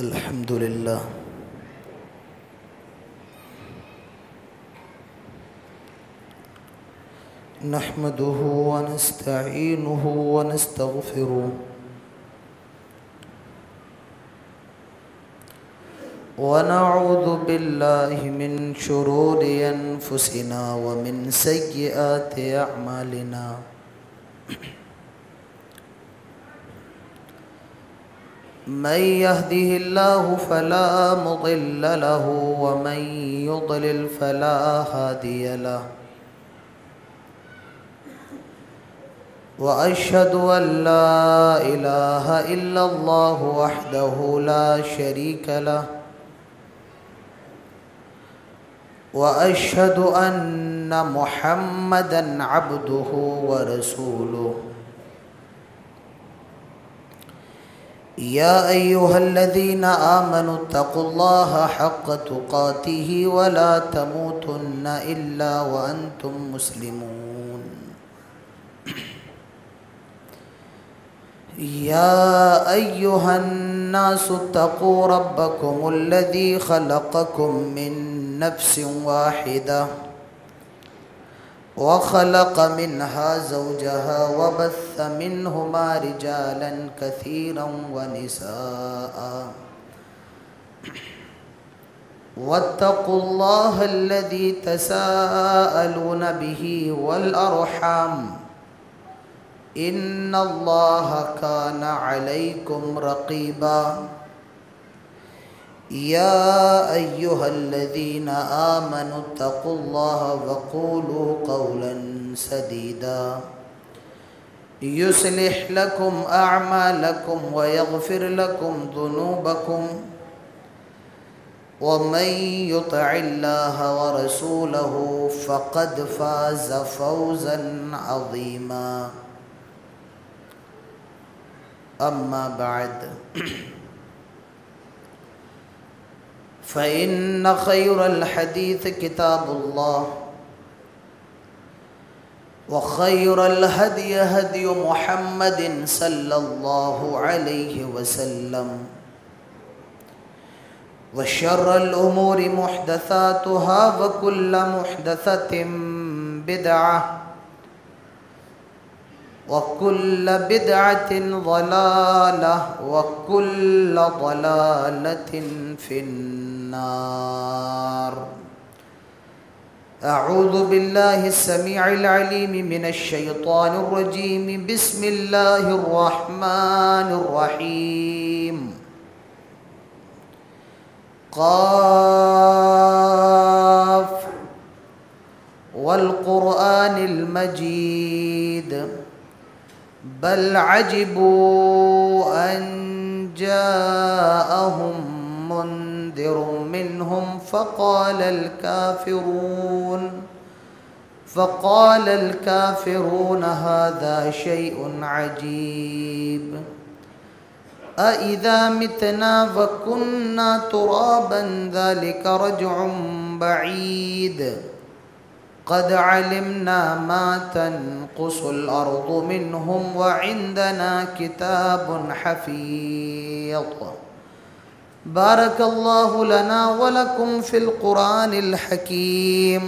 अल्हम्दुलिल्लाह नहमदुहु व नस्तईनुहु व नस्तगफिरुहु व नऊज़ु बिल्लाहि मिन शुरूरि अनफुसिना व मिन सय्यिआति अअमालिना मन यहदिहिल्लाहु फला मुदिल्ल लहु व मन युद्लिल फला हादिय लहु व अशहदु अल्ला इलाहा इल्लल्लाहु वहदहु ला शरीक लहु व अशहदु अन्न मुहम्मदन अब्दुहु व रसूलुहु या अय्युहल्लज़ीना आमनुत्तक़ुल्लाहा हक़्क़ तुक़ातिही व ला तमूतुन्ना इल्ला व अंतुम मुस्लिमून। या अय्युहन्नासुत्तक़ू रब्बकुमुल्लज़ी ख़लक़कुम मिन नफ्सिन वाहिदा व ख़लक़ मिन्हा ज़ौजहा व बस्स मिन्हुमा रिजालन कसीरन व निसाअ वत्तक़ुल्लाहल्लज़ी तसाअलून बिही वल अर्हम इन्नल्लाहा कान अलैकुम रक़ीबा। या अय्युहल्लज़ीना आमनुत्तक़ुल्लाहा वक़ूलू क़ौलन सदीदा युस्लिह लकुम अअमालकुम व यग़फ़िर लकुम ज़ुनूबकुम व मन युतिइल्लाहा व रसूलहु फ़क़द फ़ाज़ फ़ौज़न अज़ीमा। अम्मा बअद फ़इन्न ख़ैरल हदीस किताबुल्लाह व ख़ैरल हदी हदी मुहम्मदिन सल्लल्लाहु अलैहि वसल्लम व शर्रल उमूरि मुहदसातुहा व कुल्ल मुहदसतिन बिदअह व कुल्ल बिदअतिन ज़लालह व कुल्ल ज़लालतिन फिन्नार। अऊज़ु बिल्लाहि स्समीइल अलीम मिनश शैतानिर रजीम। बिस्मिल्लाहिर रहमानिर रहीम। क़ाफ वल क़ुरआनिल मजीद बल अजिबू अन जाअहुम मुन्दिरुम मिन्हुम फ़क़ालल काफ़िरून हाज़ा शैउन अजीब। अइज़ा मितना व कुन्ना तुराबन ज़ालिका रज्उन बईद क़द अलिमना मा तनक़ुसुल अर्ज़ु मिन्हुम व इंदना किताबुन हफ़ीज़। बारकल्लाहु लना व लकुम फ़िल क़ुरआनिल हकीम।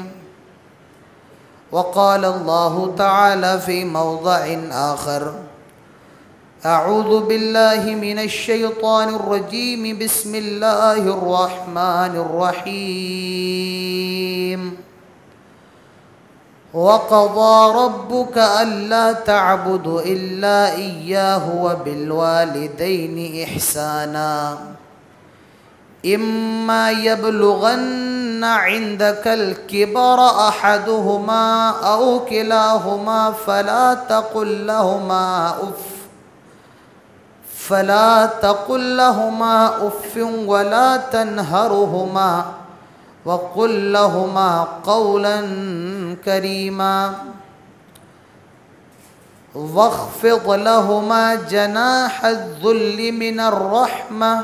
व क़ाल अल्लाहु तआला फ़ी मौज़िइन आख़र अऊज़ु बिल्लाहि मिनश शैतानिर रजीम। बिस्मिल्लाहिर रहमानिर रहीम। वक़ज़ा रब्बुका अल्ला तअबुदू इल्ला इय्याहु व बिलवालिदैनि इहसाना इम्मा यबलुगन्ना इंदकल किबर अहदुहुमा औ किलाहुमा फला तक़ुल लहुमा उफ़्फ़िन वला तन्हरुहुमा वक़ुल लहुमा क़ौलन करीमा वख़्फ़िद लहुमा जनाहज़्ज़ुल्लि मिनर रहमह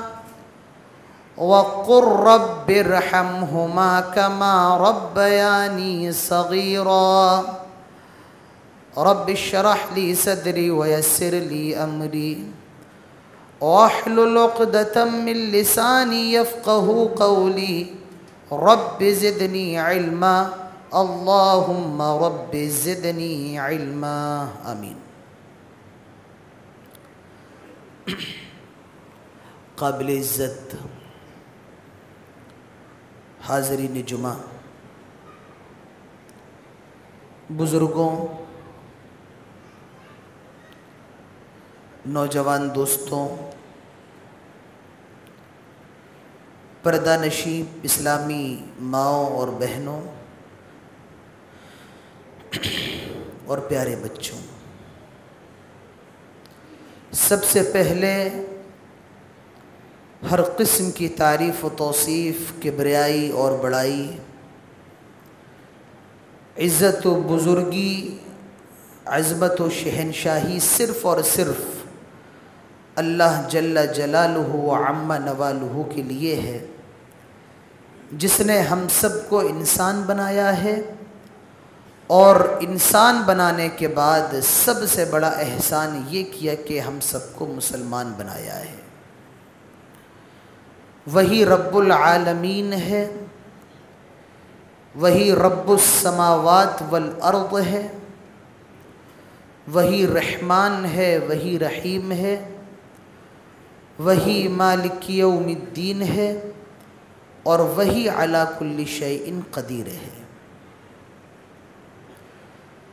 वक़ुल रब्बिरहमहुमा कमा रब्बयानी सग़ीरा। रब्बिश्रह ली सदरी वयस्सिर ली अमरी वाहलुल उक़दतम मिन लिसानी यफ़क़हू क़ौली रब्बि ज़िदनी इल्मा अल्लाहुम्मा रब्बि ज़िदनी इल्मा आमीन। काबिल इज़्ज़त हाज़रीन जुमा, बुज़ुर्गों, नौजवान दोस्तों, पर्दानशी इस्लामी माओं और बहनों और प्यारे बच्चों, सबसे पहले हर किस्म की तारीफ़ व तौसीफ़, किबरियाई और बड़ाई, इज़्ज़त व बुज़ुर्गी, अज़मत व शहनशाही सिर्फ़ और सिर्फ़ अल्लाह जल्ला जलालुहु व अम्मा नवालुहु के लिए है, जिसने हम सब को इंसान बनाया है और इंसान बनाने के बाद सबसे बड़ा एहसान ये किया कि हम सबको मुसलमान बनाया है। वही रब्बुल आलमीन है, वही रब्बुस समावात वल अर्द है, वही रहमान है, वही रहीम है, वही मालिक यौमिद्दीन है और वही अला कुल्ली शैइन क़दीर है।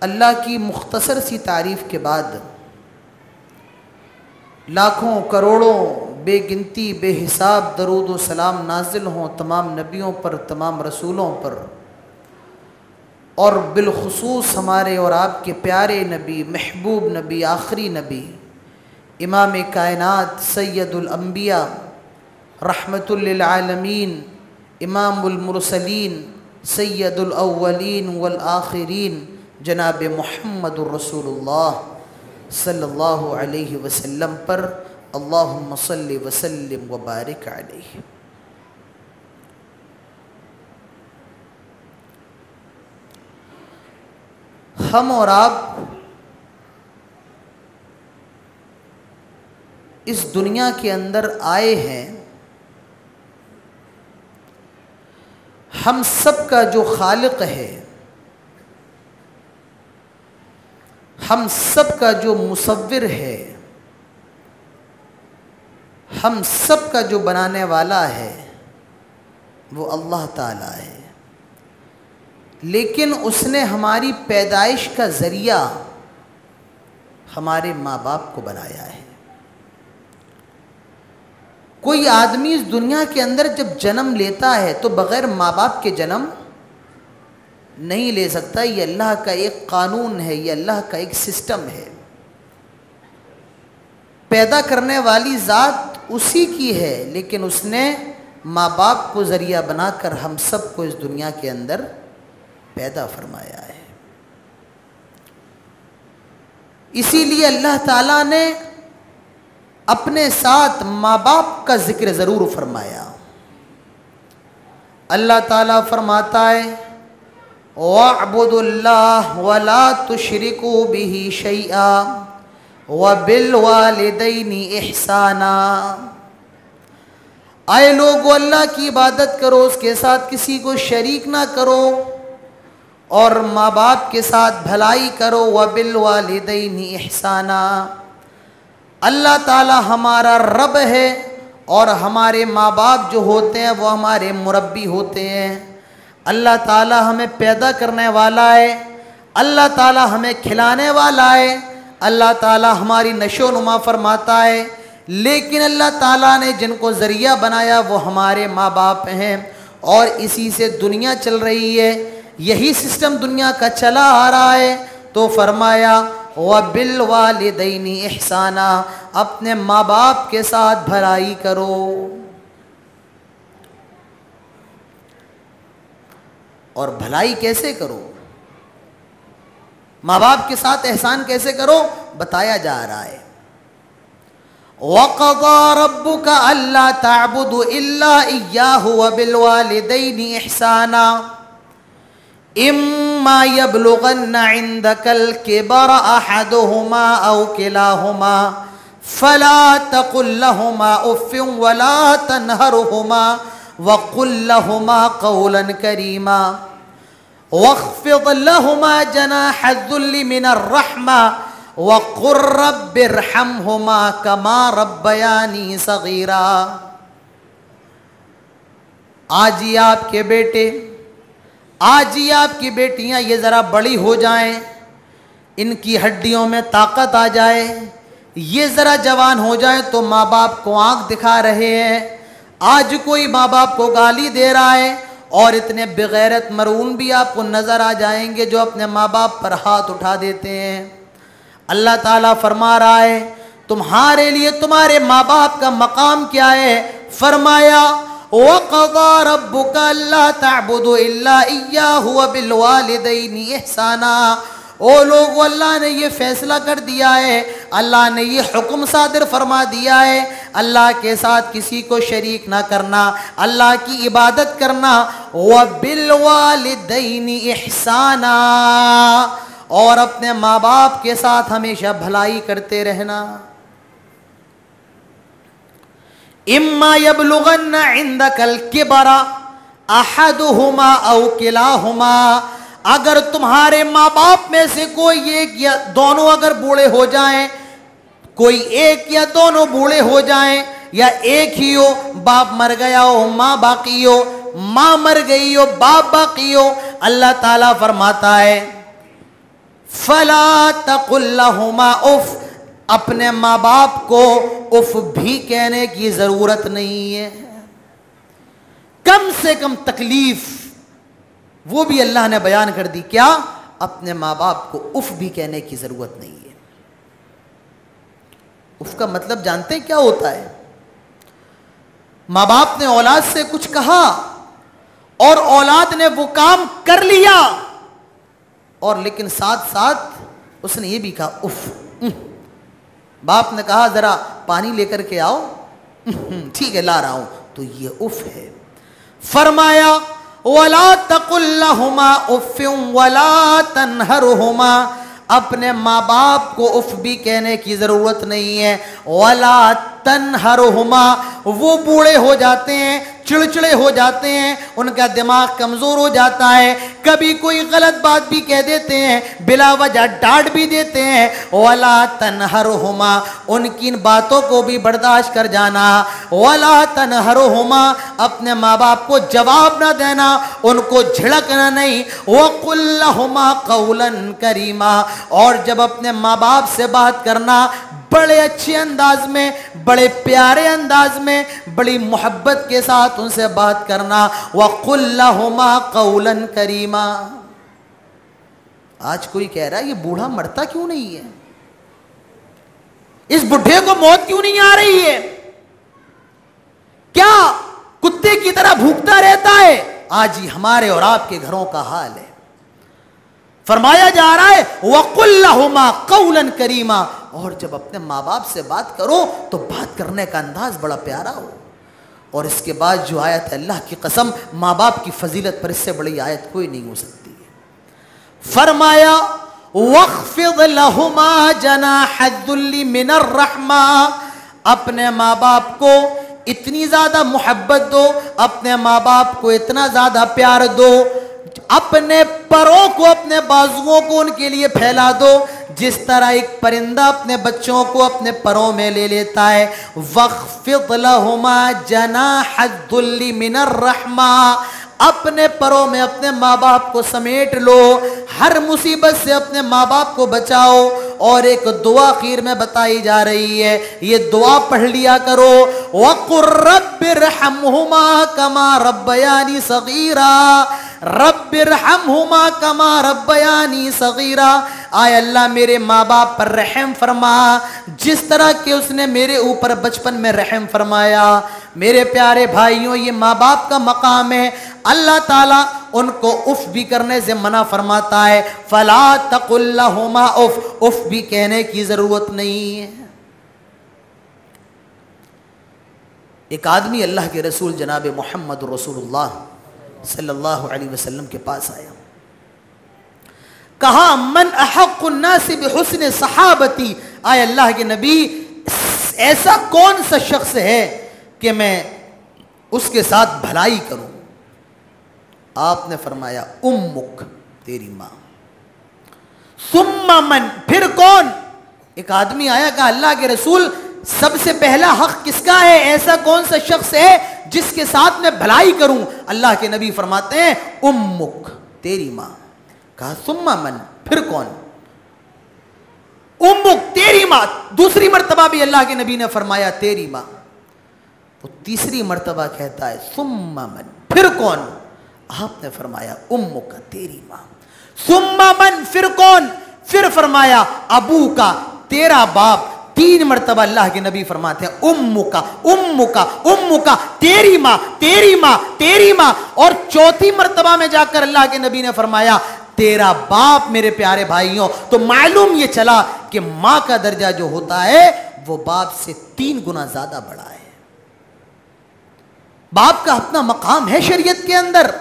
अल्लाह की मुख्तसर सी तारीफ़ के बाद लाखों करोड़ों बेगिनती बेहिसाब दरूद व सलाम नाजिल हों तमाम नबियों पर, तमाम रसूलों पर, और बिलखुसूस हमारे और आपके प्यारे नबी, महबूब नबी, आखिरी नबी, इमाम कायनात, सैयदुल अंबिया, रहमतुल लिल आलमीन, इमामुल मुरसलीन, सैयदुल अव्वलीन वल आखिरीन, जनाब मुहम्मदुर रसूलुल्लाह सल्लल्लाहु अलैहि वसल्लम पर अल्लाहुम्मा सल्लि व सल्लिम व बारिक अलैहि। हम और आप इस दुनिया के अंदर आए हैं, हम सब का जो खालिक है, हम सब का जो मुसव्विर है, हम सब का जो बनाने वाला है वो अल्लाह ताला है। लेकिन उसने हमारी पैदाइश का ज़रिया हमारे माँ बाप को बनाया है। कोई आदमी इस दुनिया के अंदर जब जन्म लेता है तो बग़ैर माँ बाप के जन्म नहीं ले सकता। ये अल्लाह का एक कानून है, ये अल्लाह का एक सिस्टम है। पैदा करने वाली ज़ात उसी की है, लेकिन उसने माँ बाप को ज़रिया बनाकर हम सब को इस दुनिया के अंदर पैदा फरमाया है। इसीलिए अल्लाह ताला ने अपने साथ माँ बाप का जिक्र ज़रूर फरमाया। अल्लाह ताला फरमाता है वअब्दुल्लाह वला तुशरिकू बिही शैआ व बिल वालिदैनि इहसाना। आए लोगो, अल्लाह की इबादत करो, उसके साथ किसी को शरीक ना करो, और माँ बाप के साथ भलाई करो। व बिल वालिदैनि इहसाना। अल्लाह ताला हमारा रब है और हमारे माँ बाप जो होते हैं वो हमारे मुरब्बी होते हैं। अल्लाह ताला हमें पैदा करने वाला है, अल्लाह ताला हमें खिलाने वाला है, अल्लाह ताला हमारी नशो नुमा फरमाता है। लेकिन अल्लाह ताला ने जिनको ज़रिया बनाया वो हमारे माँ बाप हैं और इसी से दुनिया चल रही है। यही सिस्टम दुनिया का चला आ रहा है। तो फरमाया व बिल वालिदैनि इहसाना, अपने माँ बाप के साथ भलाई करो। और भलाई कैसे करो, माँ बाप के साथ एहसान कैसे करो, बताया जा रहा है। वक़ज़ा रब्बुका अल्ला ताबुदु इल्ला इय्याहु व बिल वालिदैनि इहसाना इम्मा यब्लुगन्ना इंदकल किबर अहदुहुमा औ किलाहुमा फला तकुल लहुमा उफ़्फ़िन वला तनहरहुमा वक़ुल लहुमा क़ौलन करीमा वख़्फ़िद लहुमा जनाहज़्ज़ुल्लि मिनर्रहमा वक़ुर रब्बिरहमहुमा कमा रब्बयानी सग़ीरा। आज ही आपके बेटे, आज ही आपकी बेटियां ये ज़रा बड़ी हो जाएं, इनकी हड्डियों में ताकत आ जाए, ये ज़रा जवान हो जाए तो माँ बाप को आंख दिखा रहे हैं। आज कोई माँ बाप को गाली दे रहा है और इतने बेगैरत मरून भी आपको नज़र आ जाएंगे जो अपने माँ बाप पर हाथ उठा देते हैं। अल्लाह ताला फरमा रहा है तुम्हारे लिए तुम्हारे माँ बाप का मकाम क्या है। फरमाया वक़ज़ा रब्बुका अल्ला तअबुदू इल्ला इय्याहु व बिल वालिदैनि इहसाना। ओ लोग, अल्लाह ने ये फैसला कर दिया है, अल्लाह ने ये हुक्म सादिर फरमा दिया है, अल्लाह के साथ किसी को शरीक ना करना, अल्लाह की इबादत करना। व बिल वालिदैनि इहसाना, और अपने माँ बाप के साथ हमेशा भलाई करते रहना। इम्मा यबलुगन्ना इंदकल किबरा अहदुहुमा औ किलाहुमा, अगर तुम्हारे माँ बाप में से कोई एक या दोनों अगर बूढ़े हो जाएं, कोई एक या दोनों बूढ़े हो जाएं, या एक ही हो, बाप मर गया हो माँ बाकी हो, माँ मर गई हो बाप बाकी हो, अल्लाह ताला फरमाता है फला तकुल लहुमा उफ़, अपने माँ बाप को उफ़ भी कहने की जरूरत नहीं है। कम से कम तकलीफ वो भी अल्लाह ने बयान कर दी, क्या? अपने माँ बाप को उफ़ भी कहने की जरूरत नहीं है। उफ़ का मतलब जानते हैं क्या होता है? माँ बाप ने औलाद से कुछ कहा और औलाद ने वो काम कर लिया, और लेकिन साथ साथ उसने ये भी कहा उफ़। बाप ने कहा जरा पानी लेकर के आओ, ठीक है ला रहा हूं, तो ये उफ़ है। फरमाया वला तकुल लहुमा उफ़्फ़िन वला तनहरहुमा, अपने माँ बाप को उफ़ भी कहने की ज़रूरत नहीं है। वला तनहरहुमा, वो बूढ़े हो जाते हैं, चिड़चिड़े हो जाते हैं, उनका दिमाग कमज़ोर हो जाता है, कभी कोई गलत बात भी कह देते हैं, बिला वजह डांट भी देते हैं। वला तनहरहुमा, उनकी इन बातों को भी बर्दाश्त कर जाना। वला तनहरहुमा, अपने माँ बाप को जवाब ना देना, उनको झिड़कना नहीं। वक़ुल लहुमा क़ौलन करीमा, और जब अपने माँ बाप से बात करना बड़े अच्छे अंदाज में, बड़े प्यारे अंदाज में, बड़ी मोहब्बत के साथ उनसे बात करना। वक़ुल लहुमा क़ौलन करीमा। आज कोई कह रहा है ये बूढ़ा मरता क्यों नहीं है, इस बुढ़े को मौत क्यों नहीं आ रही है, क्या कुत्ते की तरह भूखता रहता है? आज ही हमारे और आपके घरों का हाल है। फरमाया जा रहा है वक़ुल लहुमा क़ौलन करीमा, और जब अपने माँ बाप से बात करो तो बात करने का अंदाज बड़ा प्यारा हो। और इसके बाद जो आयत है, अल्लाह की कसम, माँ बाप की फजीलत पर इससे बड़ी आयत कोई नहीं हो सकती है। फरमाया वख़्फ़िद लहुमा जनाहज़्ज़ुल्लि मिनर्रहमा, अपने माँ बाप को इतनी ज़्यादा मोहब्बत दो, अपने माँ बाप को इतना ज़्यादा प्यार दो, अपने परों को, अपने बाजुओं को उनके लिए फैला दो, जिस तरह एक परिंदा अपने बच्चों को अपने परों में ले लेता है। वख़्फ़िद लहुमा जनाहज़्ज़ुल्लि मिनर्रहमा, अपने परों में अपने माँ बाप को समेट लो, हर मुसीबत से अपने माँ बाप को बचाओ। और एक दुआ आखिर में बताई जा रही है, ये दुआ पढ़ लिया करो, वक़ुर रब्बिरहमहुमा कमा रब्बयानी सगीरा, रब्बिरहमहुमा कमा रब्बयानी सगीरा। आय अल्लाह मेरे माँ बाप पर रहम फरमा, जिस तरह के उसने मेरे ऊपर बचपन में रहम फरमाया। मेरे प्यारे भाइयों, ये माँ बाप का मकाम है। अल्लाह ताला उनको उफ़ भी करने से मना फरमाता है। फला तकुल लहुमा उफ़, उफ़ भी कहने की ज़रूरत नहीं है। एक आदमी अल्लाह के रसूल जनाब मोहम्मद रसूलुल्लाह सल्लल्लाहु अलैहि वसल्लम के पास आया, कहा मन अहक़्क़ुन नासि बिहुस्नि सहाबती, आए अल्लाह के नबी ऐसा कौन सा शख्स है कि मैं उसके साथ भलाई करूं? आपने फरमाया उम्मुक, तेरी मां। सुम्मा मन, फिर कौन? एक आदमी आया, कहा अल्लाह के रसूल सबसे पहला हक किसका है? ऐसा कौन सा शख्स है जिसके साथ मैं भलाई करूं? अल्लाह के नबी फरमाते हैं उम्मुक, तेरी मां। कहा सुम्मा मन, फिर कौन? उम्मुक, तेरी मां। दूसरी मर्तबा भी अल्लाह के नबी ने फरमाया तेरी मां। तो तीसरी मर्तबा कहता है सुम्मा मन, फिर कौन? आपने फरमाया उम्मुक, तेरी मां। सुम्मा मन, फिर कौन? फिर फरमाया अबू का, तेरा बाप। तीन मर्तबा अल्लाह के नबी फरमाते हैं उम्मुका, उम्मुका, उम्मुका, तेरी मां, तेरी मां, तेरी मां। और चौथी मर्तबा में जाकर अल्लाह के नबी ने फरमाया तेरा बाप। मेरे प्यारे भाइयों, तो मालूम यह चला कि मां का दर्जा जो होता है वो बाप से 3 गुना ज्यादा बड़ा है। बाप का अपना मकाम है शरीयत के अंदर,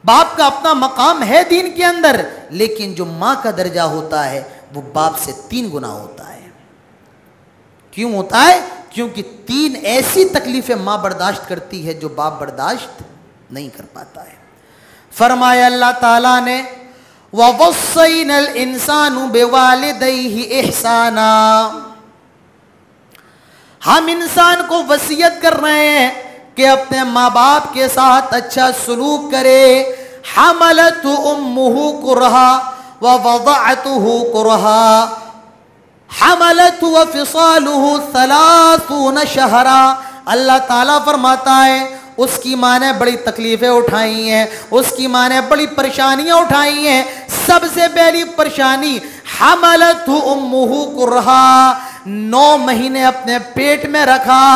बाप का अपना मकाम है दीन के अंदर, लेकिन जो मां का दर्जा होता है वो बाप से 3 गुना होता है। क्यों होता है? क्योंकि 3 ऐसी तकलीफें मां बर्दाश्त करती है जो बाप बर्दाश्त नहीं कर पाता है। फरमाया अल्लाह ताला ने ववस्सैनल इंसानु बिवालिदैहि इहसाना, हम इंसान को वसीयत कर रहे हैं कि अपने माँ बाप के साथ अच्छा सलूक करे। हमलतु उम्मुहु कुरहा व वदअतुहु कुरहा हमलतु व फिसालुहु 30 शहरा। अल्लाह ताला फरमाता है उसकी माँ ने बड़ी तकलीफें उठाई हैं, उसकी माँ ने बड़ी परेशानियां उठाई हैं। सबसे पहली परेशानी हमलतु उम्मुहु कुरहा, 9 महीने अपने पेट में रखा,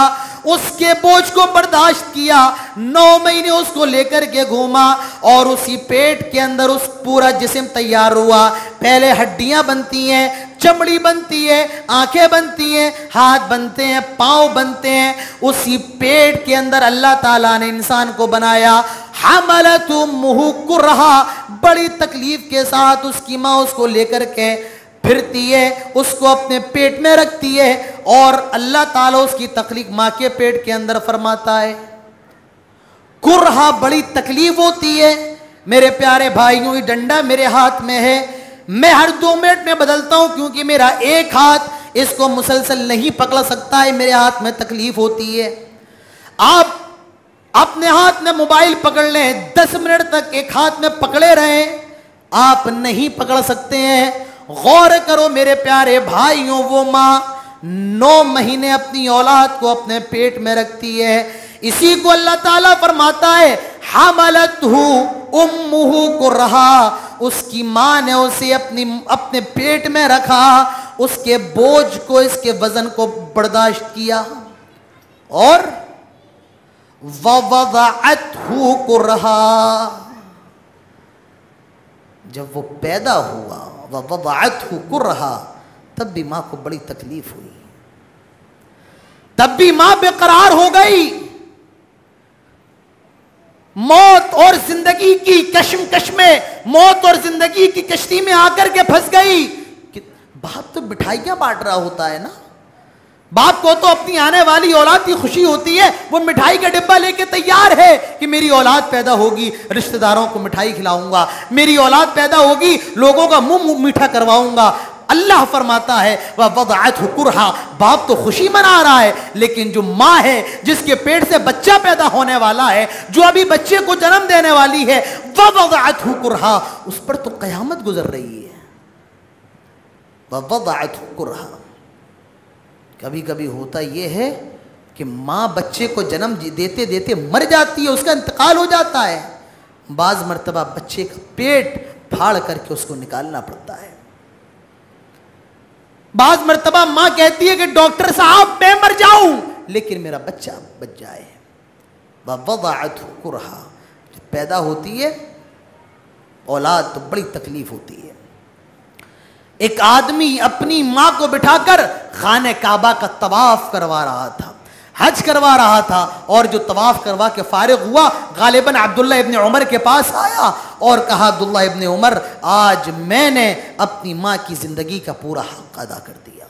उसके बोझ को बर्दाश्त किया, 9 महीने उसको लेकर के घूमा और उसी पेट के अंदर उस पूरा जिस्म तैयार हुआ। पहले हड्डियां बनती हैं, चमड़ी बनती है, आंखें बनती हैं, हाथ बनते हैं, पांव बनते हैं। उसी पेट के अंदर अल्लाह ताला ने इंसान को बनाया। हमलतु उम्मुहु कुरहा, बड़ी तकलीफ के साथ उसकी माँ उसको लेकर के फिरती है, उसको अपने पेट में रखती है और अल्लाह ताला उसकी तकलीफ माँ के पेट के अंदर फरमाता है। कुरहा, बड़ी तकलीफ होती है। मेरे प्यारे भाइयों, ये डंडा मेरे हाथ में है, मैं हर 2 मिनट में बदलता हूं क्योंकि मेरा एक हाथ इसको मुसलसल नहीं पकड़ सकता है, मेरे हाथ में तकलीफ होती है। आप अपने हाथ में मोबाइल पकड़ लें, 10 मिनट तक एक हाथ में पकड़े रहें, आप नहीं पकड़ सकते हैं। गौर करो मेरे प्यारे भाइयों, वो माँ 9 महीने अपनी औलाद को अपने पेट में रखती है। इसी को अल्लाह ताला फरमाता है हमलतहु उम्मुहु कुरहा, उसकी माँ ने उसे अपने पेट में रखा, उसके बोझ को, इसके वजन को बर्दाश्त किया। और ववदअतहु कुरहा, जब वो पैदा हुआ, ववदअतहु कुरहा, तब भी माँ को बड़ी तकलीफ हुई, तब भी माँ बेकरार हो गई। मौत और जिंदगी की कश्मकश में, मौत और जिंदगी की कश्ती में आकर के फंस गई। बाप तो मिठाइयां बांट रहा होता है ना, बाप को तो अपनी आने वाली औलाद की खुशी होती है, वो मिठाई का डिब्बा लेके तैयार है कि मेरी औलाद पैदा होगी, रिश्तेदारों को मिठाई खिलाऊंगा, मेरी औलाद पैदा होगी, लोगों का मुंह मीठा करवाऊंगा। अल्लाह फरमाता है ववदअतहु कुरहा, बाप तो खुशी मना रहा है, लेकिन जो माँ है जिसके पेट से बच्चा पैदा होने वाला है, जो अभी बच्चे को जन्म देने वाली है, ववदअतहु कुरहा, उस पर तो कयामत गुजर रही है। ववदअतहु कुरहा, कभी कभी होता यह है कि माँ बच्चे को जन्म देते देते मर जाती है, उसका इंतकाल हो जाता है। बाज मर्तबा बच्चे का पेट फाड़ करके उसको निकालना पड़ता है। बाज मर्तबा माँ कहती है कि डॉक्टर साहब मैं मर जाऊं लेकिन मेरा बच्चा बच जाए। ववदअतहु कुरहा, जब पैदा होती है औलाद तो बड़ी तकलीफ होती है। एक आदमी अपनी माँ को बिठाकर खाने काबा का तवाफ करवा रहा था, हज करवा रहा था, और जो तवाफ करवा के फारिग हुआ, गालिबन अब्दुल्ला इब्न उमर के पास आया और कहा अब्दुल्ला इब्न उमर, आज मैंने अपनी माँ की जिंदगी का पूरा हक अदा कर दिया।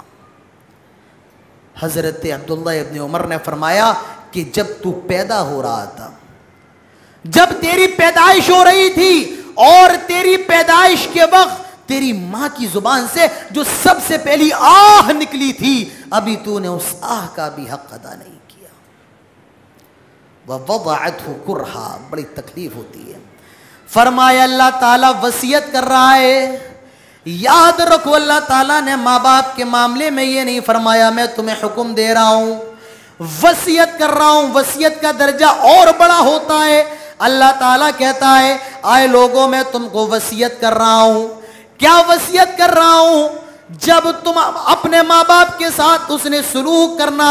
हज़रत अब्दुल्ला इब्न उमर ने फरमाया कि जब तू पैदा हो रहा था, जब तेरी पैदाइश हो रही थी और तेरी पैदाइश के वक्त तेरी मां की जुबान से जो सबसे पहली आह निकली थी, अभी तूने उस आह का भी हक अदा नहीं किया। वह वदअतहु कुरहा, बड़ी तकलीफ होती है। फरमाया अल्लाह ताला वसीयत कर रहा है, याद रखो अल्लाह ताला ने माँ बाप के मामले में ये नहीं फरमाया मैं तुम्हें हुक्म दे रहा हूं, वसीयत कर रहा हूं। वसीयत का दर्जा और बड़ा होता है। अल्लाह ताला कहता है आए लोगों मैं तुमको वसीयत कर रहा हूं। क्या वसीयत कर रहा हूं? जब तुम अपने माँ बाप के साथ उसने सुलूक करना,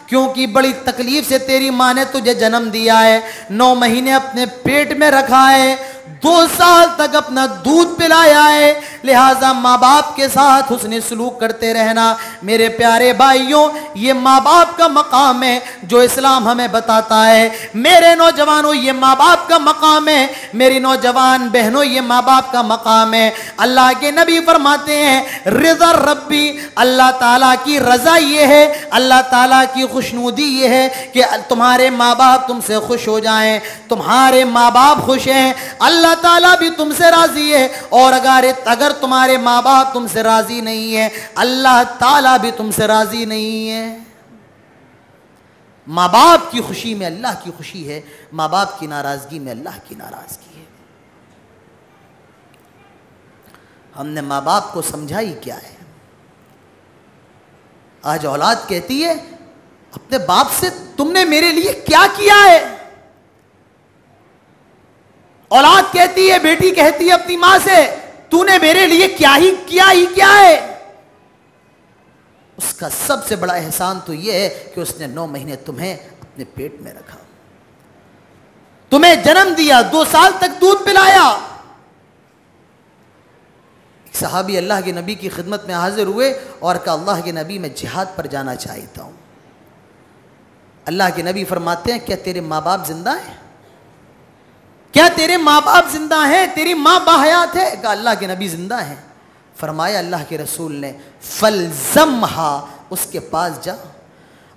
क्योंकि बड़ी तकलीफ से तेरी माँ ने तुझे जन्म दिया है, 9 महीने अपने पेट में रखा है, 2 साल तक अपना दूध पिलाया है, लिहाजा माँ बाप के साथ उसने सलूक करते रहना। मेरे प्यारे भाइयों, ये माँ बाप का मकाम है जो इस्लाम हमें बताता है। मेरे नौजवानों, ये माँ बाप का मकाम है। मेरी नौजवान बहनों, ये माँ बाप का मकाम है। अल्लाह के नबी फरमाते हैं रिज़ा रब्बी, अल्लाह ताला की रज़ा ये है, अल्लाह ताला की खुशनुदी ये है कि तुम्हारे माँ बाप तुमसे खुश हो जाएं। तुम्हारे माँ बाप खुश हैं, अल्लाह ताला भी तुमसे राजी है, और अगर तुम्हारे माँ बाप तुमसे राजी नहीं है, अल्लाह ताला भी तुमसे राजी नहीं है। माँ बाप की खुशी में अल्लाह की खुशी है, माँ बाप की नाराजगी में अल्लाह की नाराजगी है। हमने माँ बाप को समझा ही क्या है? आज औलाद कहती है अपने बाप से तुमने मेरे लिए क्या किया है? औलाद कहती है, बेटी कहती है अपनी मां से तूने मेरे लिए क्या है? उसका सबसे बड़ा एहसान तो यह है कि उसने 9 महीने तुम्हें अपने पेट में रखा, तुम्हें जन्म दिया, 2 साल तक दूध पिलाया। एक सहाबी अल्लाह के नबी की खिदमत में हाजिर हुए और कहा अल्लाह के नबी मैं जिहाद पर जाना चाहता हूं। अल्लाह के नबी फरमाते हैं क्या तेरे माँ बाप जिंदा हैं? क्या तेरे माँ बाप जिंदा हैं? तेरी माँ बाहयात है? कहा अल्लाह के नबी जिंदा हैं। फरमाया अल्लाह के रसूल ने फलजमहा, उसके पास जा,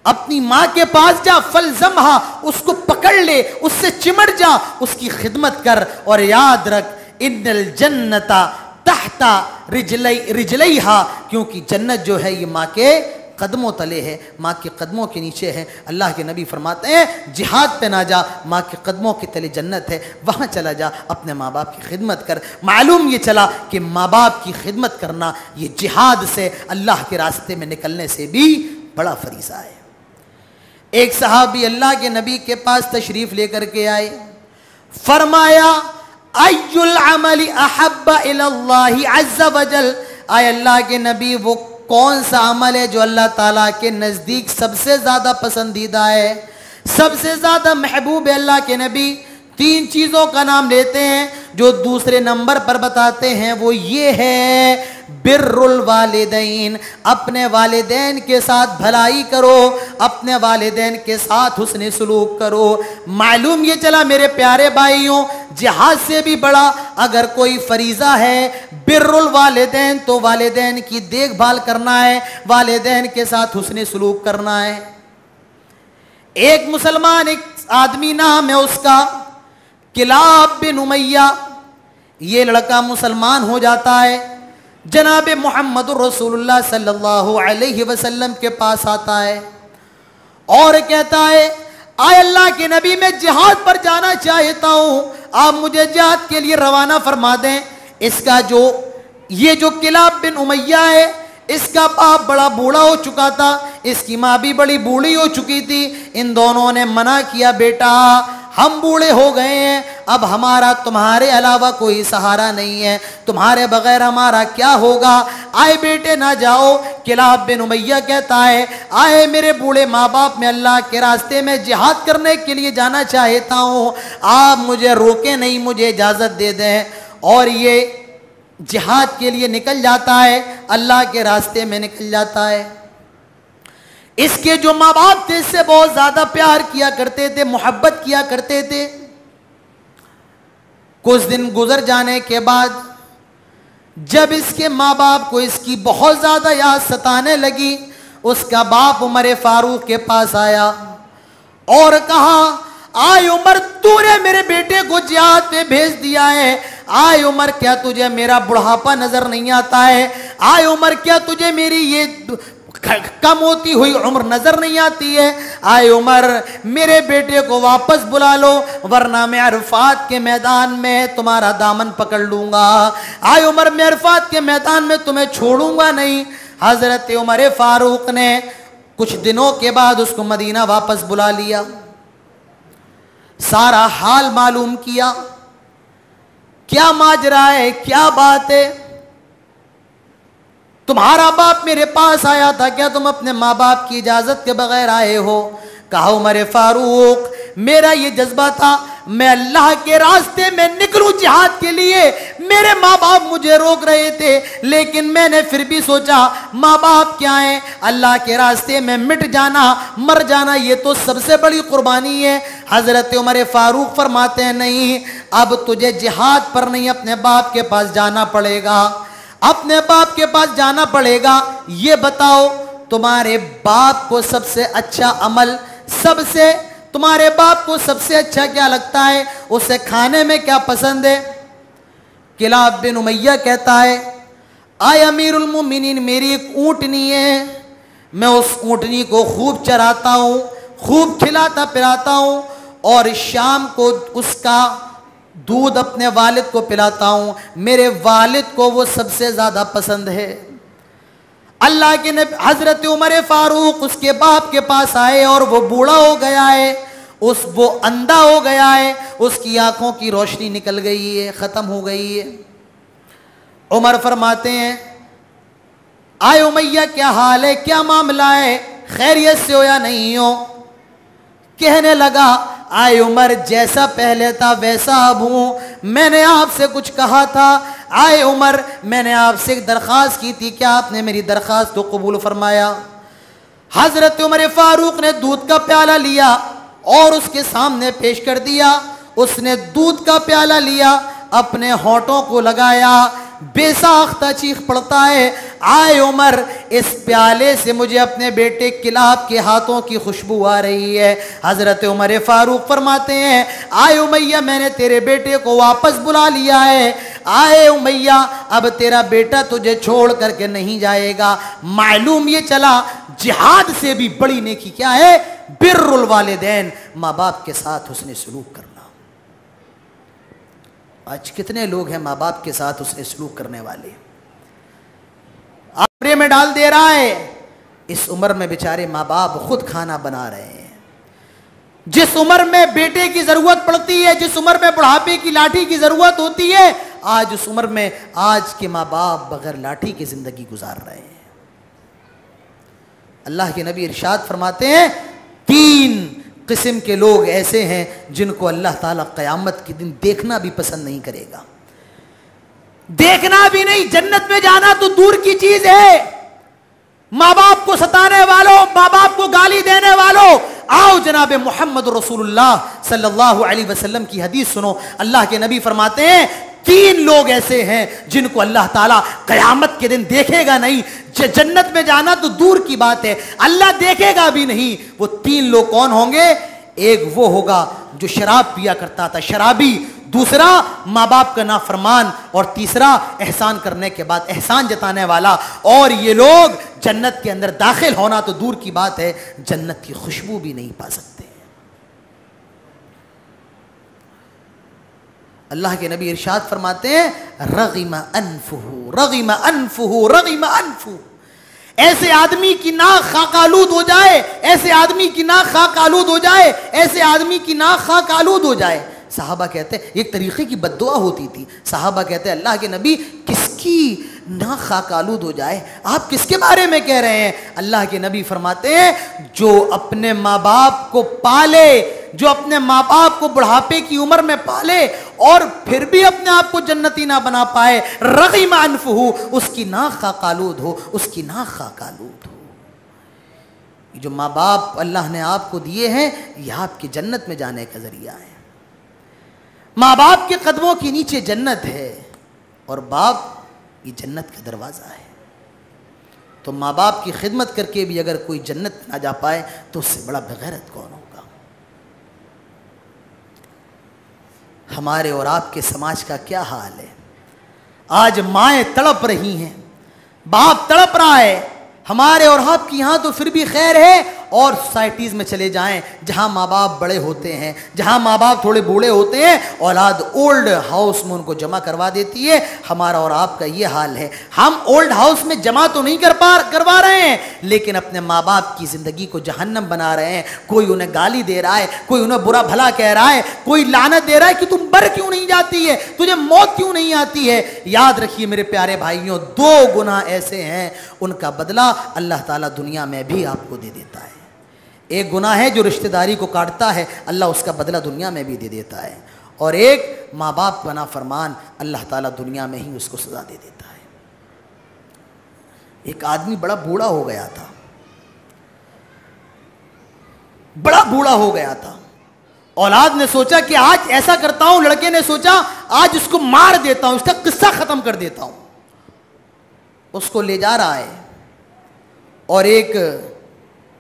अपनी माँ के पास जा, फलजमहा, उसको पकड़ ले, उससे चिमट जा, उसकी खिदमत कर, और याद रख इन्नल जन्नता तहता रिजलैहा, क्योंकि जन्नत जो है ये माँ के कदमों तले है, माँ के कदमों के नीचे है। अल्लाह के नबी फरमाते हैं जिहाद पे ना जा, माँ के कदमों के तले जन्नत है, वहाँ चला जा, अपने माँ बाप की खिदमत कर। मालूम ये चला कि माँ बाप की खिदमत करना ये जिहाद से, अल्लाह के रास्ते में निकलने से भी बड़ा फरीज़ा है। एक सहाबी अल्लाह के नबी के पास तशरीफ़ लेकर के आए, फरमाया अय्युल अमली अहब्बा इलल्लाहि अज़्ज़ वजल, आए अल्लाह के नबी वो कौन सा अमल है जो अल्लाह ताला के नज़दीक सबसे ज़्यादा पसंदीदा है, सबसे ज़्यादा महबूब है? अल्लाह के नबी 3 चीज़ों का नाम लेते हैं, जो दूसरे नंबर पर बताते हैं वो ये है बिर्रुल वालिदैन, अपने वालिदैन के साथ भलाई करो, अपने वालिदैन के साथ हुस्न सलूक करो। मालूम ये चला मेरे प्यारे भाइयों, जिहाद से भी बड़ा अगर कोई फरीज़ा है बिर्रुल वालिदैन, तो वालिदैन की देखभाल करना है, वालिदैन के साथ हुस्न सलूक करना है। एक मुसलमान, एक आदमी नाम है उसका किलाब बिन उमैया, ये लड़का मुसलमान हो जाता है, जनाब मोहम्मद रसूलुल्लाह सल्लल्लाहु अलैहि वसल्लम के पास आता है और कहता है आए अल्लाह के नबी मैं जिहाद पर जाना चाहता हूं, आप मुझे जिहाद के लिए रवाना फरमा दें। इसका ये जो किलाब बिन उमैया है, इसका बाप बड़ा बूढ़ा हो चुका था, इसकी माँ भी बड़ी बूढ़ी हो चुकी थी। इन दोनों ने मना किया, बेटा हम बूढ़े हो गए हैं, अब हमारा तुम्हारे अलावा कोई सहारा नहीं है, तुम्हारे बगैर हमारा क्या होगा? आए बेटे ना जाओ। किलाब बिन उमैया कहता है आए मेरे बूढ़े माँ बाप, मैं अल्लाह के रास्ते में जिहाद करने के लिए जाना चाहता हूँ, आप मुझे रोके नहीं, मुझे इजाज़त दे दें। और ये जिहाद के लिए निकल जाता है, अल्लाह के रास्ते में निकल जाता है। इसके जो माँ बाप थे इससे बहुत ज्यादा प्यार किया करते थे, मोहब्बत किया करते थे। कुछ दिन गुजर जाने के बाद जब इसके माँ बाप को इसकी बहुत ज्यादा याद सताने लगी, उसका बाप उमर फारूक के पास आया और कहा, आय उमर, तूने मेरे बेटे को जिहाद पे भेज दिया है। आय उमर, क्या तुझे मेरा बुढ़ापा नजर नहीं आता है? आय उमर, क्या तुझे मेरी ये कम होती हुई उम्र नजर नहीं आती है? आय उमर, मेरे बेटे को वापस बुला लो, वरना मैं अरफात के मैदान में तुम्हारा दामन पकड़ लूंगा। आय उमर, मैं अरफात के मैदान में तुम्हें छोड़ूंगा नहीं। हजरत उमर फारूक ने कुछ दिनों के बाद उसको मदीना वापस बुला लिया, सारा हाल मालूम किया, क्या माजरा है, क्या बात है, तुम्हारा बाप मेरे पास आया था, क्या तुम अपने माँ बाप की इजाजत के बगैर आए हो? कहा, उमर फारूक, मेरा ये जज्बा था, मैं अल्लाह के रास्ते में निकलूं जिहाद के लिए। मेरे माँ बाप मुझे रोक रहे थे, लेकिन मैंने फिर भी सोचा माँ बाप क्या है, अल्लाह के रास्ते में मिट जाना, मर जाना, ये तो सबसे बड़ी कुर्बानी है। हजरत उमर फारूक फरमाते हैं, नहीं, अब तुझे जिहाद पर नहीं, अपने बाप के पास जाना पड़ेगा, अपने बाप के पास जाना पड़ेगा। ये बताओ, तुम्हारे बाप को सबसे अच्छा अमल, सबसे तुम्हारे बाप को सबसे अच्छा क्या लगता है, उसे खाने में क्या पसंद है? किलाब बिन उमैया कहता है, आय अमीरुल मोमिनीन, मेरी एक ऊँटनी है, मैं उस ऊँटनी को खूब चराता हूँ, खूब खिलाता पिलाता हूँ, और शाम को उसका दूध अपने वालिद को पिलाता हूँ। मेरे वालिद को वो सबसे ज़्यादा पसंद है। अल्लाह के नबी हजरत उमर फारूक उसके बाप के पास आए और वो बूढ़ा हो गया है, वो अंधा हो गया है, उसकी आंखों की रोशनी निकल गई है, ख़त्म हो गई है। उमर फरमाते हैं, आए उमैया, क्या हाल है, क्या मामला है, खैरियत से हो या नहीं हो? कहने लगा, आए उमर, जैसा पहले था वैसा अब हूं। मैंने आपसे कुछ कहा था, आए उमर, मैंने आपसे एक दरख्वास्त की थी, क्या आपने मेरी दरख्वास्त को कबूल फरमाया? हजरत उमर फारूक ने दूध का प्याला लिया और उसके सामने पेश कर दिया। उसने दूध का प्याला लिया, अपने होठों को लगाया, बेसाख्ता चीख पड़ता है, आए उमर, इस प्याले से मुझे अपने बेटे किलाब के हाथों की खुशबू आ रही है। हजरत उमर फारूक फरमाते हैं, आए उमैया, मैंने तेरे बेटे को वापस बुला लिया है। आए उमैया, अब तेरा बेटा तुझे छोड़ करके नहीं जाएगा। मालूम ये चला, जिहाद से भी बड़ी नेकी क्या है? बिर्रुल वालिदैन, माँ बाप के साथ उसने सलूक करना। आज कितने लोग हैं माँ बाप के साथ उसने सलूक करने वाले? आपरे में डाल दे रहा है। इस उम्र में बेचारे माँ बाप खुद खाना बना रहे हैं। जिस उम्र में बेटे की जरूरत पड़ती है, जिस उम्र में बुढ़ापे की लाठी की जरूरत होती है, आज उस उम्र में आज के माँ बाप बगैर लाठी की जिंदगी गुजार रहे हैं। अल्लाह के नबी इरशाद फरमाते हैं, 3 किस्म के लोग ऐसे हैं जिनको अल्लाह ताला क़यामत के दिन देखना भी पसंद नहीं करेगा। देखना भी नहीं, जन्नत में जाना तो दूर की चीज है। माँ बाप को सताने वालों, माँ बाप को गाली देने वालों, आओ जनाब मोहम्मद रसूलुल्लाह सल्लल्लाहु अलैहि वसल्लम की हदीस सुनो। अल्लाह के नबी फरमाते हैं, 3 लोग ऐसे हैं जिनको अल्लाह ताला क़यामत के दिन देखेगा नहीं। जन्नत में जाना तो दूर की बात है, अल्लाह देखेगा भी नहीं। वो 3 लोग कौन होंगे? एक वो होगा जो शराब पिया करता था, शराबी, दूसरा माँ बाप का नाफरमान, और तीसरा एहसान करने के बाद एहसान जताने वाला। और ये लोग जन्नत के अंदर दाखिल होना तो दूर की बात है, जन्नत की खुशबू भी नहीं पा सकते। अल्लाह के नबी इरशाद फरमाते हैं, रग़िमा अनफुहु रग़िमा अनफुहु रग़िमा अनफुहु। ऐसे आदमी की नाक खाक आलूद हो जाए, ऐसे आदमी की नाक खाक आलूद हो जाए, ऐसे आदमी की नाक खाक आलूद हो जाए। साहबा कहते हैं, एक तरीके की बद्दुआ होती थी। साहबा कहते हैं, अल्लाह के नबी, किसकी नाक खाक आलूद हो जाए? आप किसके बारे में कह रहे हैं? अल्लाह के नबी फरमाते हैं, जो अपने माँ बाप को पाले, जो अपने माँ बाप को बुढ़ापे की उम्र में पाले और फिर भी अपने आप को जन्नती ना बना पाए, रग़िमा अनफुहु, उसकी नाक खाक आलूद हो, उसकी नाक खाक आलूद हो। जो माँ बाप अल्लाह ने आपको दिए हैं, ये आपकी जन्नत में जाने का जरिया है। माँ बाप के कदमों के नीचे जन्नत है, और बाप ये जन्नत का दरवाज़ा है। तो माँ बाप की खिदमत करके भी अगर कोई जन्नत ना जा पाए तो उससे बड़ा बेगैरत कौन होगा। हमारे और आपके समाज का क्या हाल है। आज माएँ तड़प रही हैं, बाप तड़प रहा है। हमारे और आपकी यहाँ तो फिर भी खैर है, और सोसाइटीज़ में चले जाएं जहाँ माँ बाप बड़े होते हैं, जहाँ माँ बाप थोड़े बूढ़े होते हैं, औलाद ओल्ड हाउस में उनको जमा करवा देती है। हमारा और आपका ये हाल है। हम ओल्ड हाउस में जमा तो नहीं करवा रहे हैं, लेकिन अपने माँ बाप की ज़िंदगी को जहन्नम बना रहे हैं। कोई उन्हें गाली दे रहा है, कोई उन्हें बुरा भला कह रहा है, कोई लानत दे रहा है कि तुम बर क्यों नहीं जाती है, तुझे मौत क्यों नहीं आती है। याद रखिए मेरे प्यारे भाइयों, 2 गुनाह ऐसे हैं, उनका बदला अल्लाह ताला दुनिया में भी आपको दे देता है। एक गुनाह है जो रिश्तेदारी को काटता है, अल्लाह उसका बदला दुनिया में भी दे देता है, और एक माँ बाप का नाफरमान, अल्लाह ताला दुनिया में ही उसको सजा दे देता है। एक आदमी बड़ा बूढ़ा हो गया था, बड़ा बूढ़ा हो गया था। औलाद ने सोचा कि आज ऐसा करता हूं, लड़के ने सोचा आज उसको मार देता हूं, इसका किस्सा खत्म कर देता हूं। उसको ले जा रहा है और एक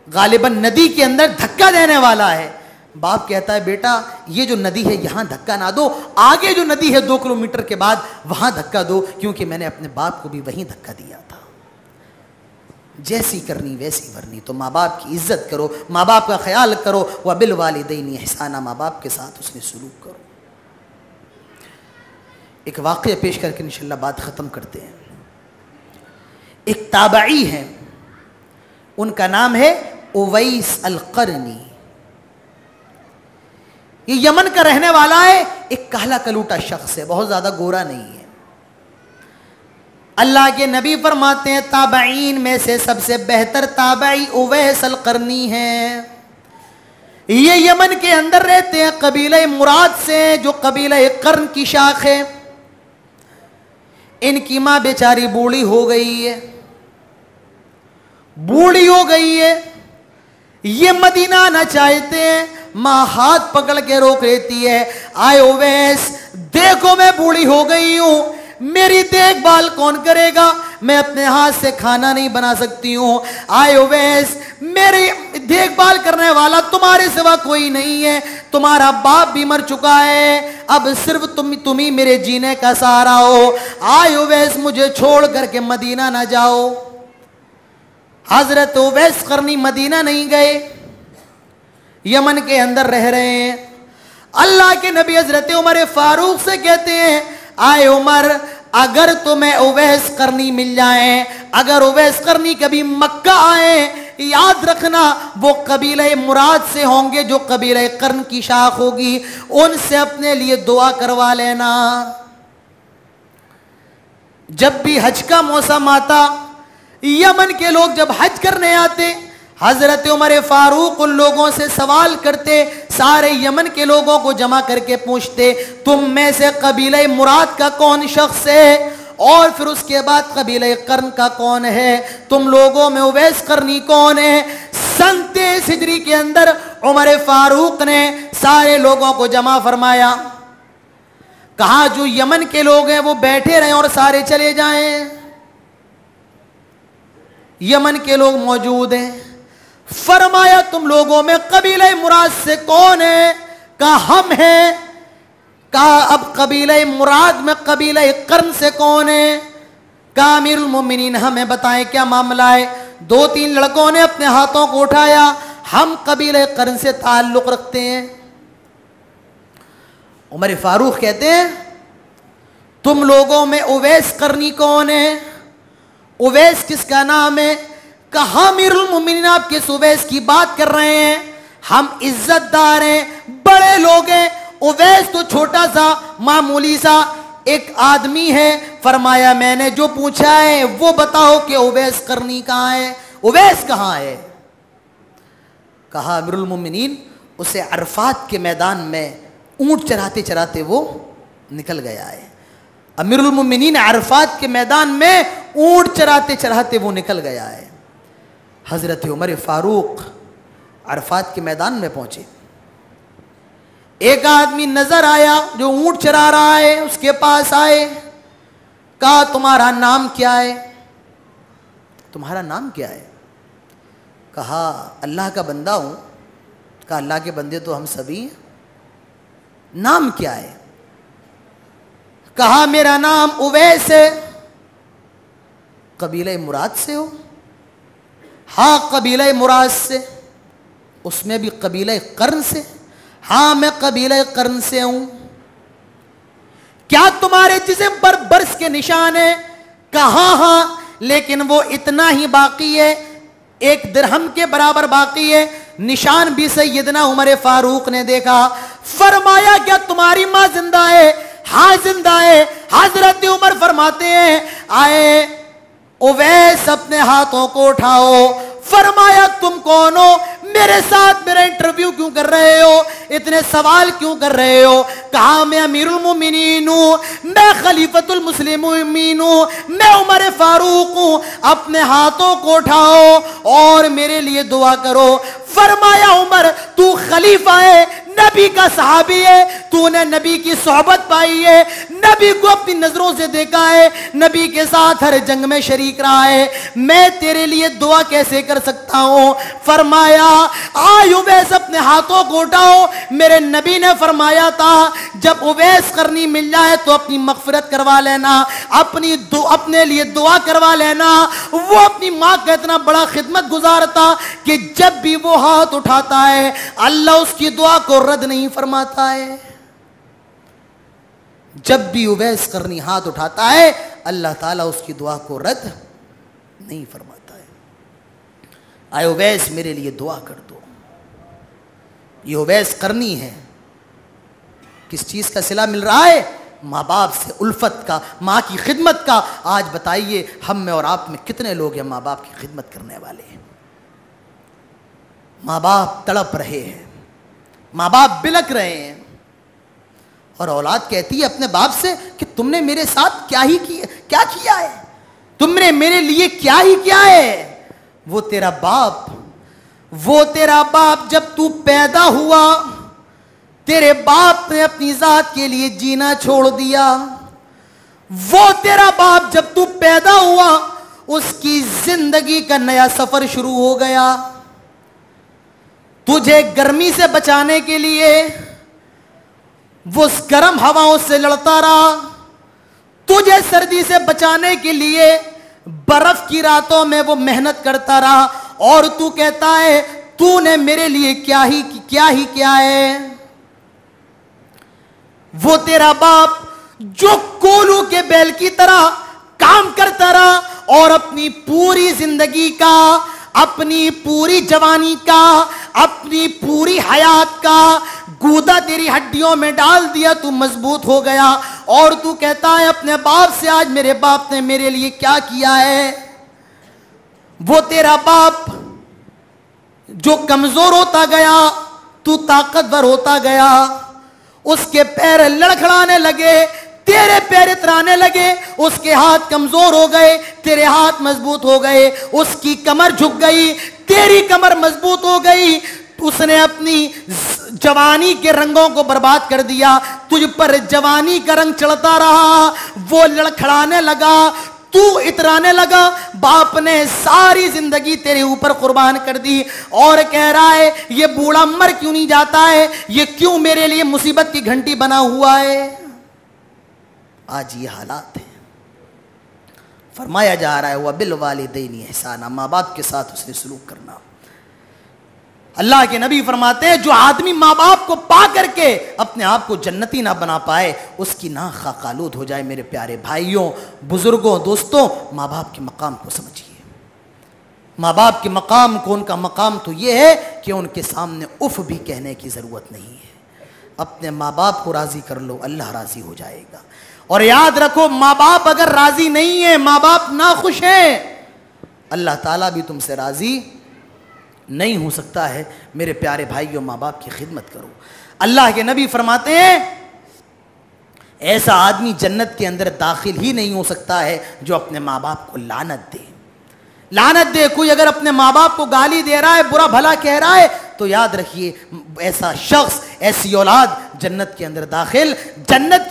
गालिबन नदी के अंदर धक्का देने वाला है। बाप कहता है बेटा ये जो नदी है यहां धक्का ना दो, आगे जो नदी है 2 किलोमीटर के बाद वहां धक्का दो, क्योंकि मैंने अपने बाप को भी वहीं धक्का दिया था। जैसी करनी वैसी भरनी। तो माँ बाप की इज्जत करो, माँ बाप का ख्याल करो। व बिल वालिदैनि इहसाना, माँ बाप के साथ उसने सलूक करो। एक वाक़या पेश करके इंशाअल्लाह बात ख़त्म करते हैं। एक ताबई है, उनका नाम है उवैस अल-क़रनी। ये यमन का रहने वाला है, एक काला कलूटा शख्स है, बहुत ज्यादा गोरा नहीं है। अल्लाह के नबी फरमाते हैं ताबईन में से सबसे बेहतर ताबई उवैस अल-क़रनी है। ये यमन के अंदर रहते हैं, कबीले मुराद से, जो कबीले कर्न की शाख है। इनकी माँ बेचारी बूढ़ी हो गई है, बूढ़ी हो गई है। ये मदीना आना चाहते हैं, माँ हाथ पकड़ के रोक लेती है। आए उवैस, देखो मैं बूढ़ी हो गई हूं, मेरी देखभाल कौन करेगा, मैं अपने हाथ से खाना नहीं बना सकती हूं। आए उवैस, मेरी देखभाल करने वाला तुम्हारे सिवा कोई नहीं है, तुम्हारा बाप भी मर चुका है, अब सिर्फ तुम ही मेरे जीने का सहारा हो। आए उवैस, मुझे छोड़ करके मदीना ना जाओ। हजरत उवैस क़रनी मदीना नहीं गए, यमन के अंदर रह रहे हैं। अल्लाह के नबी हजरत उमर फारूक से कहते हैं, आए उमर, अगर तुम्हें उवैस क़रनी मिल जाए, अगर उवैस क़रनी कभी मक्का आए, याद रखना वो कबीले मुराद से होंगे, जो कबीले कर्न की शाख होगी, उनसे अपने लिए दुआ करवा लेना। जब भी हज का मौसम आता, यमन के लोग जब हज करने आते, हजरत उमर फारूक उन लोगों से सवाल करते, सारे यमन के लोगों को जमा करके पूछते, तुम में से कबीले मुराद का कौन शख्स है, और फिर उसके बाद कबीले कर्न का कौन है, तुम लोगों में उवैस क़रनी कौन है। सन 23 हिजरी के अंदर उमर फारूक ने सारे लोगों को जमा फरमाया, कहा जो यमन के लोग हैं वो बैठे रहें और सारे चले जाएं। यमन के लोग मौजूद हैं। फरमाया तुम लोगों में कबीले मुराद से कौन है, कहा हम हैं। कहा अब कबीले मुराद में कबीले कर्न से कौन है, कहा अमीरुल मोमिनीन हमें बताएं क्या मामला है। 2-3 लड़कों ने अपने हाथों को उठाया, हम कबीले कर्न से ताल्लुक रखते हैं। उमर फारूक कहते हैं तुम लोगों में उवैस क़रनी कौन है, उवैस किसका नाम है। कहा अमीरुल मोमिनीन आप किस उवैस की बात कर रहे हैं, हम इज्जतदार हैं, बड़े लोग हैं, उवैस तो छोटा सा मामूली सा एक आदमी है। फरमाया मैंने जो पूछा है वो बताओ कि उवैस क़रनी कहाँ है, उवैस कहाँ है। कहा अमीरुल मोमिनीन उसे अरफात के मैदान में ऊंट चराते चराते वो निकल गया है। अमीरुल मोमिनीन अरफात के मैदान में ऊंट चराते चराते वो निकल गया है। हजरत उमर फारूक अरफात के मैदान में पहुंचे, एक आदमी नजर आया जो ऊंट चरा रहा है, उसके पास आए, कहा तुम्हारा नाम क्या है। तुम्हारा नाम क्या है? कहा अल्लाह का बंदा हूं। कहा अल्लाह के बंदे तो हम सभी हैं, नाम क्या है? कहा मेरा नाम उवैस है। कबीले मुराद से हो? हाँ कबीले मुराद से। उसमें भी कबीले कर्न से? हाँ मैं कबीले कर्न से हूं। क्या तुम्हारे जिस्म पर बर्स के निशान है? कहा हाँ, लेकिन वो इतना ही बाकी है, 1 दिरहम के बराबर बाकी है। निशान भी सैयदना उमर फारूक ने देखा। फरमाया क्या तुम्हारी मां जिंदा है? हाँ जिंदा है। हजरत उमर फरमाते हैं आए उवैस अपने हाथों को उठाओ। फरमाया तुम कौन हो? मेरे साथ मेरा इंटरव्यू क्यों कर रहे हो? इतने सवाल क्यों कर रहे हो? कहा मैं अमीरुल मोमिनीन हूं, मैं खलीफतुल मुस्लिमीन हूं, मैं उमर फारूक हूं। अपने हाथों को उठाओ और मेरे लिए दुआ करो। फरमाया उमर तू खलीफा है, नबी का सहाबी है, तूने नबी की सोहबत पाई है, नबी को अपनी नजरों से देखा है, नबी के साथ हर जंग में शरीक रहा है, मैं तेरे लिए दुआ कैसे कर सकता हूं? फरमाया आय उवैस अपने हाथों को उठाओ। मेरे नबी ने फरमाया था जब उवैस करनी मिल जाए तो अपनी मगफिरत करवा लेना, अपने लिए दुआ करवा लेना। वो अपनी मां का इतना बड़ा खिदमत गुजार था कि जब भी वो हाथ उठाता है अल्लाह उसकी दुआ को रद्द नहीं फरमाता है। जब भी उवैस करनी हाथ उठाता है अल्लाह ताला उसकी दुआ को रद्द नहीं फरमाता है। आए उवैस मेरे लिए दुआ कर दो। ये उवैस करनी है। किस चीज का सिला मिल रहा है? माँ बाप से उल्फत का, माँ की खिदमत का। आज बताइए हम में और आप में कितने लोग हैं माँ बाप की खिदमत करने वाले हैं? माँ बाप तड़प रहे हैं, माँ बाप बिलक रहे हैं और औलाद कहती है अपने बाप से कि तुमने मेरे साथ क्या किया है? तुमने मेरे लिए क्या ही किया है? वो तेरा बाप जब तू पैदा हुआ तेरे बाप ने अपनी जात के लिए जीना छोड़ दिया। वो तेरा बाप जब तू पैदा हुआ उसकी जिंदगी का नया सफर शुरू हो गया। तुझे गर्मी से बचाने के लिए वो गर्म हवाओं से लड़ता रहा, तुझे सर्दी से बचाने के लिए बर्फ की रातों में वो मेहनत करता रहा। और तू कहता है तूने मेरे लिए क्या ही किया है? वो तेरा बाप जो कोलू के बैल की तरह काम करता रहा और अपनी पूरी जिंदगी का, अपनी पूरी जवानी का, अपनी पूरी हयात का गूदा तेरी हड्डियों में डाल दिया, तू मजबूत हो गया। और तू कहता है अपने बाप से आज मेरे बाप ने मेरे लिए क्या किया है? वो तेरा बाप जो कमजोर होता गया तू ताकतवर होता गया, उसके पैर लड़खड़ाने लगे, तेरे पैर इतराने लगे, उसके हाथ कमजोर हो गए, तेरे हाथ मजबूत हो गए, उसकी कमर झुक गई, तेरी कमर मजबूत हो गई। उसने अपनी जवानी के रंगों को बर्बाद कर दिया, तुझ पर जवानी का रंग चढ़ता रहा, वो लड़खड़ाने लगा, तू इतराने लगा। बाप ने सारी जिंदगी तेरे ऊपर कुर्बान कर दी और कह रहा है ये बूढ़ा मर क्यों नहीं जाता है? ये क्यों मेरे लिए मुसीबत की घंटी बना हुआ है? आज ये हालात है। फरमाया जा रहा है वह बिल वालिदैनी ihसाना, माँ बाप के साथ उसने सलूक करना। अल्लाह के नबी फरमाते हैं जो आदमी माँ बाप को पा करके अपने आप को जन्नती ना बना पाए उसकी नाक खाकालूद हो जाए। मेरे प्यारे भाइयों, बुजुर्गों, दोस्तों, माँ बाप के मकाम को समझिए। माँ बाप के मकाम को, उनका मकाम तो ये है कि उनके सामने उफ भी कहने की ज़रूरत नहीं है। अपने माँ बाप को राज़ी कर लो, अल्लाह राज़ी हो जाएगा। और याद रखो माँ बाप अगर राज़ी नहीं है, माँ बाप ना खुश हैं, अल्लाह ताला भी तुमसे राज़ी नहीं हो सकता है। मेरे प्यारे भाइयों, माँ बाप की खिदमत करो। अल्लाह के नबी फरमाते हैं ऐसा आदमी जन्नत के अंदर दाखिल ही नहीं हो सकता है जो अपने माँ बाप को लानत दे। लानत दे, कोई अगर अपने माँ बाप को गाली दे रहा है, बुरा भला कह रहा है, तो याद रखिए ऐसा शख्स, ऐसी औलाद जन्नत के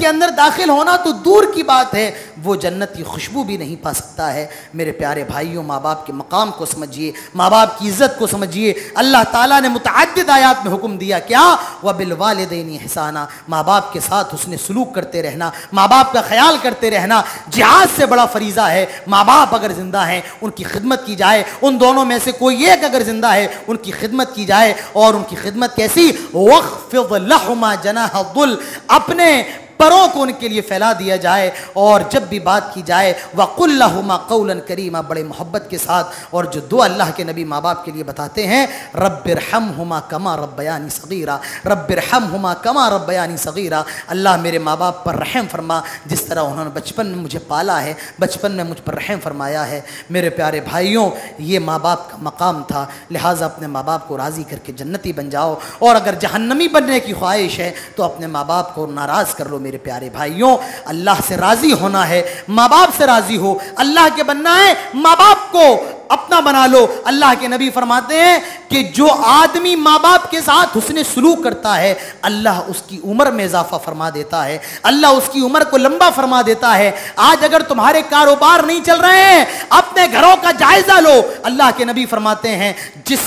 अंदर दाखिल होना तो दूर की बात है, वो जन्नत की खुशबू भी नहीं पा सकता है। मेरे प्यारे भाइयों, माँ बाप के मकाम को समझिए, माँ बाप की इज़्ज़त को समझिए। अल्लाह ताला ने मुतअद्दिद आयात में हुक्म दिया, क्या? व बिल वालिदैनि इहसाना, माँ बाप के साथ उसने सलूक करते रहना, माँ बाप का ख्याल करते रहना जिहाद से बड़ा फरीज़ा है। माँ बाप अगर जिंदा हैं उनकी खिदमत की जाए, उन दोनों में से कोई एक अगर जिंदा है उनकी खिदमत की जाए। और उनकी खिदमत कैसी? वख्फिद लहुमा जनाह दुल, अपने परों को उनके लिए फैला दिया जाए। और जब भी बात की जाए वकुल लहुमा कौलन करीमा, बड़े मोहब्बत के साथ। और जो दुआ अल्लाह के नबी माँ बाप के लिए बताते हैं, रब्बिरहमहुमा कमा रब्बयानी सगीरा, रब्बिरहमहुमा कमा रब्बयानी सगीरा, अल्लाह मेरे माँ बाप पर रहम फरमा जिस तरह उन्होंने बचपन में मुझे पाला है, बचपन में मुझ पर रहम फरमाया है। मेरे प्यारे भाइयों, ये माँ बाप का मकाम था, लिहाजा अपने माँ बाप को राज़ी करके जन्नती बन जाओ। और अगर जहन्नमी बनने की ख्वाहिश है तो अपने माँ बाप को नाराज़ कर लो। मेरे प्यारे भाइयों, अल्लाह से राजी होना है, माँ बाप से राजी हो, अल्लाह के बनना है, माँ बाप को अपना बना लो। अल्लाह के नबी फरमाते हैं कि जो आदमी माँ बाप के साथ हुस्ने सुलूक करता है, अल्लाह उसकी उम्र में इजाफा फरमा देता है, अल्लाह उसकी उम्र को लंबा फरमा देता है। आज अगर तुम्हारे कारोबार नहीं चल रहे हैं, अपने घरों का जायजा लो। अल्लाह के नबी फरमाते हैं, जिस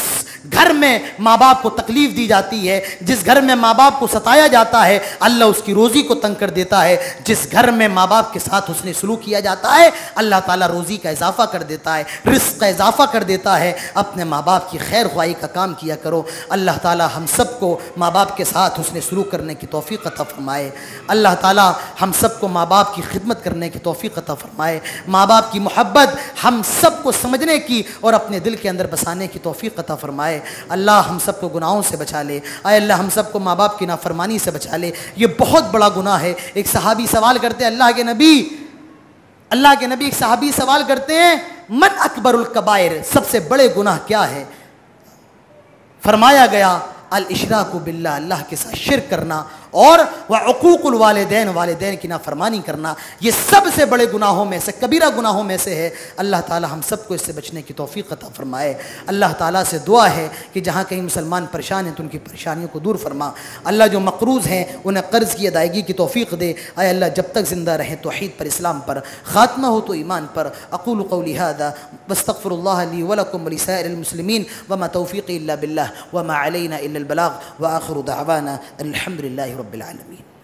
घर में माँ बाप को तकलीफ दी जाती है, जिस घर में माँ बाप को सताया जाता है, अल्लाह उसकी रोज़ी को तंग कर देता है। जिस घर में माँ बाप के साथ उसने सलूक किया जाता है, अल्लाह ताला रोज़ी का इजाफा कर देता है, रिस्क का इजाफा कर देता है। अपने माँ बाप की खैर ख्वाही का काम किया करो। अल्लाह ताला हम सबको माँ बाप के साथ उसने सलूक करने की तौफीक अता फरमाए। अल्लाह ताला हम सबको माँ बाप की खिदमत करने की तौफीक अता फरमाए। माँ बाप की मोहब्बत हम सबको समझने की और अपने दिल के अंदर बसाने की तौफीक अता फरमाए। अल्लाह हम सबको गुनाहों से बचा ले। आए अल्लाह हम सबको माँ बाप की नाफरमानी से बचा ले। ये बहुत बड़ा गुनाह है। एक सहाबी सवाल करते हैं, अल्लाह के नबी एक सहाबी सवाल करते हैं, मन अकबरुल कबायर, सबसे बड़े गुनाह क्या है? फरमाया गया, अल इशराकु बिल्लाह, अल्लाह के साथ शिर्क करना, और वह उकूकुल वालिदैन, वालिदैन की नाफरमानी करना। ये सबसे बड़े गुनाहों में से, कबीरा गुनाहों में से है। अल्लाह ताला हम सबको इससे बचने की तौफीक अता फरमाए। अल्लाह ताला से दुआ है कि जहाँ कहीं मुसलमान परेशान हैं तो उनकी परेशानियों को दूर फरमा। अल्लाह जो मकरूज़ हैं उन्हें कर्ज़ की अदायगी की तौफीक दे। आए अल्लाह जब तक ज़िंदा रहें तौहीद पर, इस्लाम पर, ख़ात्मा हो तो ईमान पर। अक़ूलु क़ौली हाज़ा वस्तग़फ़िरुल्लाह ली व लकुम व लिसाइरिल मुस्लिमीन व मा तौफ़ीक़ी इल्ला बिल्लाह व मा अलैना इल्लल बलाग़ व आख़िरु दअवाना अल्हम्दुलिल्लाहि रब्बिल आलमीन।